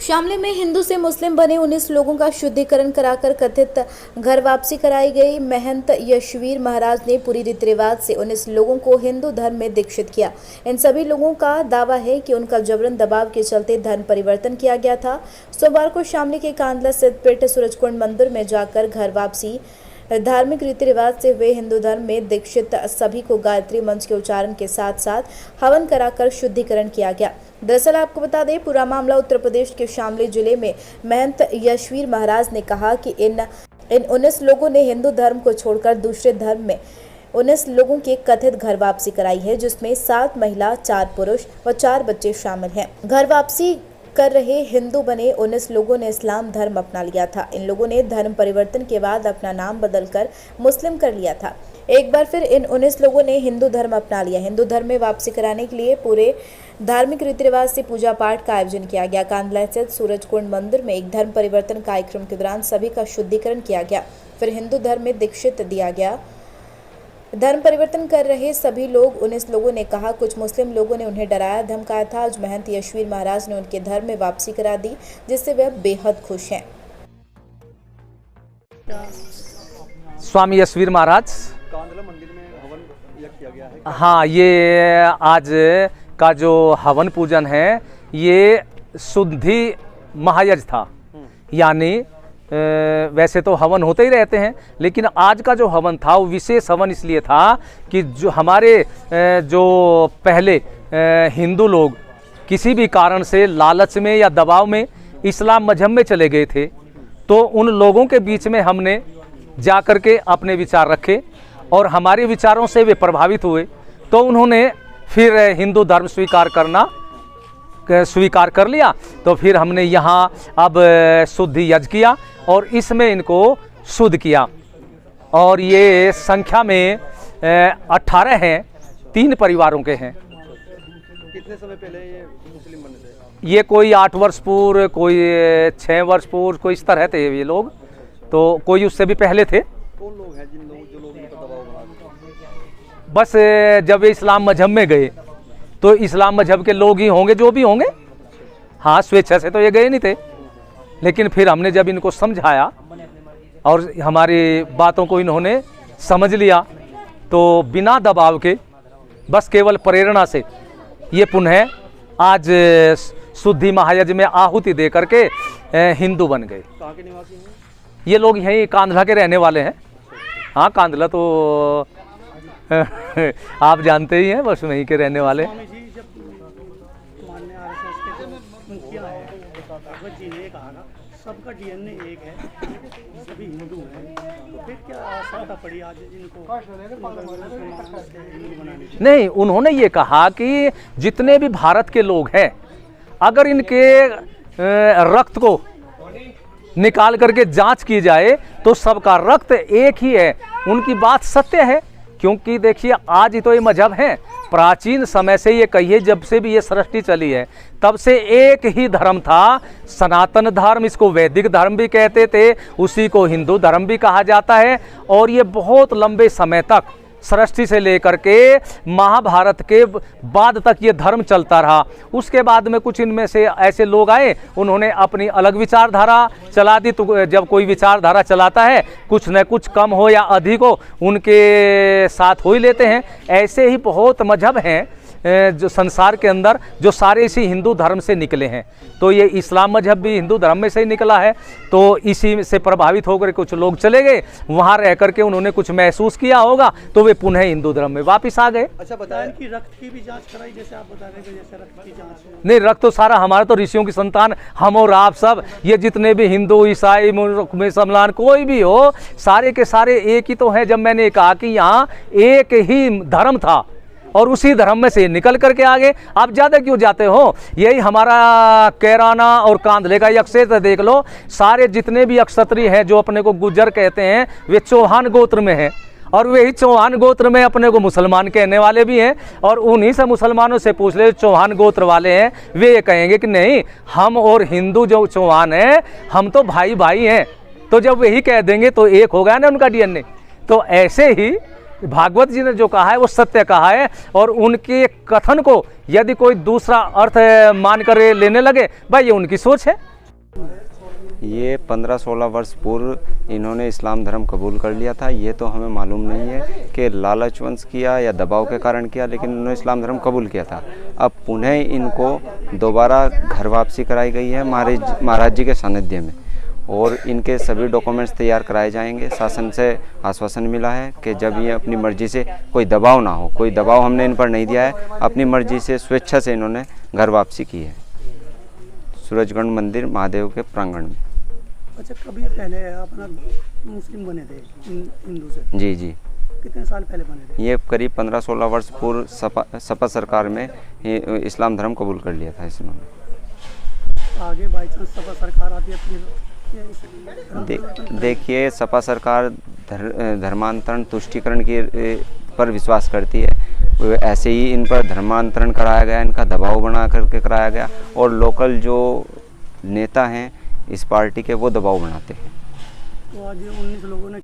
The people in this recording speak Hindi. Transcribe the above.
शामली में हिंदू से मुस्लिम बने 19 लोगों का शुद्धिकरण कराकर कथित घर वापसी कराई गई। महंत यशवीर महाराज ने पूरी रीति रिवाज से 19 लोगों को हिंदू धर्म में दीक्षित किया। इन सभी लोगों का दावा है कि उनका जबरन दबाव के चलते धर्म परिवर्तन किया गया था। सोमवार को शामली के कांदला स्थित पीठ सूरजकुंड मंदिर में जाकर घर वापसी धार्मिक रीति रिवाज से हुए हिंदू धर्म में दीक्षित सभी को गायत्री मंत्र के उच्चारण के साथ साथ हवन कराकर शुद्धिकरण किया गया। दरअसल आपको बता दें, पूरा मामला उत्तर प्रदेश के शामली जिले में महंत यशवीर महाराज ने कहा कि इन 19 लोगों ने हिंदू धर्म को छोड़कर दूसरे धर्म में 19 लोगों की कथित घर वापसी कराई है, जिसमें 7 महिला, 4 पुरुष व 4 बच्चे शामिल हैं। घर वापसी कर रहे हिंदू बने 19 लोगों ने इस्लाम धर्म अपना लिया था। इन लोगों ने धर्म परिवर्तन के बाद अपना नाम बदलकर मुस्लिम कर लिया था। एक बार फिर इन 19 लोगों ने हिंदू धर्म अपना लिया। हिंदू धर्म में वापसी कराने के लिए पूरे धार्मिक रीति रिवाज से पूजा पाठ का आयोजन किया गया। कांदला स्थित सूरजकुंड मंदिर में एक धर्म परिवर्तन कार्यक्रम के दौरान सभी का शुद्धिकरण किया गया, फिर हिंदू धर्म में दीक्षित दिया गया। धर्म परिवर्तन कर रहे सभी लोग 19 लोगों ने कहा, कुछ मुस्लिम लोगों ने उन्हें डराया धमकाया था। आज महंत यशवीर महाराज ने उनके धर्म में वापसी करा दी, जिससे वे बेहद खुश हैं। स्वामी यशवीर महाराज कांदला मंदिर में हवन किया गया है। हाँ, ये आज का जो हवन पूजन है ये शुद्धि महायज्ञ था। यानी वैसे तो हवन होते ही रहते हैं, लेकिन आज का जो हवन था वो विशेष हवन इसलिए था कि जो हमारे जो पहले हिंदू लोग किसी भी कारण से लालच में या दबाव में इस्लाम मजहब में चले गए थे, तो उन लोगों के बीच में हमने जा कर के अपने विचार रखे और हमारे विचारों से वे प्रभावित हुए, तो उन्होंने फिर हिंदू धर्म स्वीकार कर लिया। तो फिर हमने यहाँ अब शुद्धि यज्ञ किया और इसमें इनको शुद्ध किया। और ये संख्या में 18 हैं, 3 परिवारों के हैं। कितने समय पहले ये मुस्लिम बने थे? ये कोई 8 वर्ष पूर्व, कोई 6 वर्ष पूर्व, कोई इस तरह थे ये लोग, तो कोई उससे भी पहले थे। कौन लोग हैं जो लोग इनको दबाव बना? बस जब ये इस्लाम मजहब में गए तो इस्लाम मजहब के लोग ही होंगे जो भी होंगे। हाँ, स्वेच्छा से तो ये गए नहीं थे, लेकिन फिर हमने जब इनको समझाया और हमारी बातों को इन्होंने समझ लिया, तो बिना दबाव के बस केवल प्रेरणा से ये पुनः आज शुद्धि महायज्ञ में आहुति दे करके हिंदू बन गए। कहाँ के निवासी हैं? ये लोग यहीं कांदला के रहने वाले हैं। हाँ, कांदला तो आप जानते ही हैं, बस वहीं के रहने वाले। स्वामी जी, जब माननीय आरएसएस के जो मुखिया है भगवत जी ने कहा सबका डीएनए एक है, सभी हिंदू हैं, तो फिर क्या आवश्यकता पड़ी आज इनको हिंदू बनाने की? नहीं, उन्होंने ये कहा कि जितने भी भारत के लोग हैं, अगर इनके रक्त को निकाल करके जांच की जाए तो सबका रक्त एक ही है। उनकी बात सत्य है, क्योंकि देखिए आज ही तो ये मजहब है। प्राचीन समय से ये कहिए, जब से भी ये सृष्टि चली है तब से एक ही धर्म था, सनातन धर्म। इसको वैदिक धर्म भी कहते थे, उसी को हिंदू धर्म भी कहा जाता है। और ये बहुत लंबे समय तक, सृष्टि से लेकर के महाभारत के बाद तक ये धर्म चलता रहा। उसके बाद में कुछ इनमें से ऐसे लोग आए, उन्होंने अपनी अलग विचारधारा चला दी। तो जब कोई विचारधारा चलाता है, कुछ न कुछ कम हो या अधिक हो, उनके साथ हो ही लेते हैं। ऐसे ही बहुत मजहब हैं जो संसार के अंदर, जो सारे इसी हिंदू धर्म से निकले हैं। तो ये इस्लाम मजहब भी हिंदू धर्म में से ही निकला है। तो इसी से प्रभावित होकर कुछ लोग चले गए, वहाँ रह करके उन्होंने कुछ महसूस किया होगा, तो वे पुनः हिंदू धर्म में वापस आ गए। अच्छा, बताया इनकी रक्त की भी जांच कराई, जैसे आप बता रहे थे, जैसे रक्त की जांच? नहीं, रक्त तो सारा हमारा तो ऋषियों की संतान, हम और आप सब, ये जितने भी हिंदू, ईसाई, मुसलमान कोई भी हो, सारे के सारे एक ही तो हैं। जब मैंने कहा कि यहाँ एक ही धर्म था और उसी धर्म में से निकल करके आगे, आप ज़्यादा क्यों जाते हो? यही हमारा कैराना और कांदले का क्षेत्र देख लो। सारे जितने भी अक्षत्रिय हैं जो अपने को गुज्जर कहते हैं, वे चौहान गोत्र में हैं, और वही चौहान गोत्र में अपने को मुसलमान कहने वाले भी हैं। और उन्हीं से मुसलमानों से पूछ ले, चौहान गोत्र वाले हैं, वे ये कहेंगे कि नहीं, हम और हिंदू जो चौहान हैं, हम तो भाई भाई हैं। तो जब वही कह देंगे तो एक हो गया ना उनका डीएनए। तो ऐसे ही भागवत जी ने जो कहा है वो सत्य कहा है, और उनके कथन को यदि कोई दूसरा अर्थ मान कर लेने लगे, भाई ये उनकी सोच है। ये 15-16 वर्ष पूर्व इन्होंने इस्लाम धर्म कबूल कर लिया था। ये तो हमें मालूम नहीं है कि लालचवंश किया या दबाव के कारण किया, लेकिन इन्होंने इस्लाम धर्म कबूल किया था। अब पुनः इनको दोबारा घर वापसी कराई गई है महाराज जी के सानिध्य में, और इनके सभी डॉक्यूमेंट्स तैयार कराए जाएंगे। शासन से आश्वासन मिला है कि जब ये अपनी मर्जी से, कोई दबाव ना हो, कोई दबाव हमने इन पर नहीं दिया है, अपनी मर्जी से स्वेच्छा से इन्होंने घर वापसी की है सूरजगढ़ मंदिर महादेव के प्रांगण में। अच्छा, कभी पहले अपना मुस्लिम बने थे हिंदू से? जी जी, कितने साल पहले बने थे? ये करीब 15-16 वर्ष पूर्व सपा सरकार में इस्लाम धर्म कबूल कर लिया था इन्होंने। आगे बाई चांस सपा सरकार आती है फिर देखिए, सपा सरकार धर्मांतरण तुष्टिकरण की पर विश्वास करती है। ऐसे ही इन पर धर्मांतरण कराया गया, इनका दबाव बना करके कराया गया, और लोकल जो नेता हैं इस पार्टी के वो दबाव बनाते हैं। तो आज 19 लोगों ने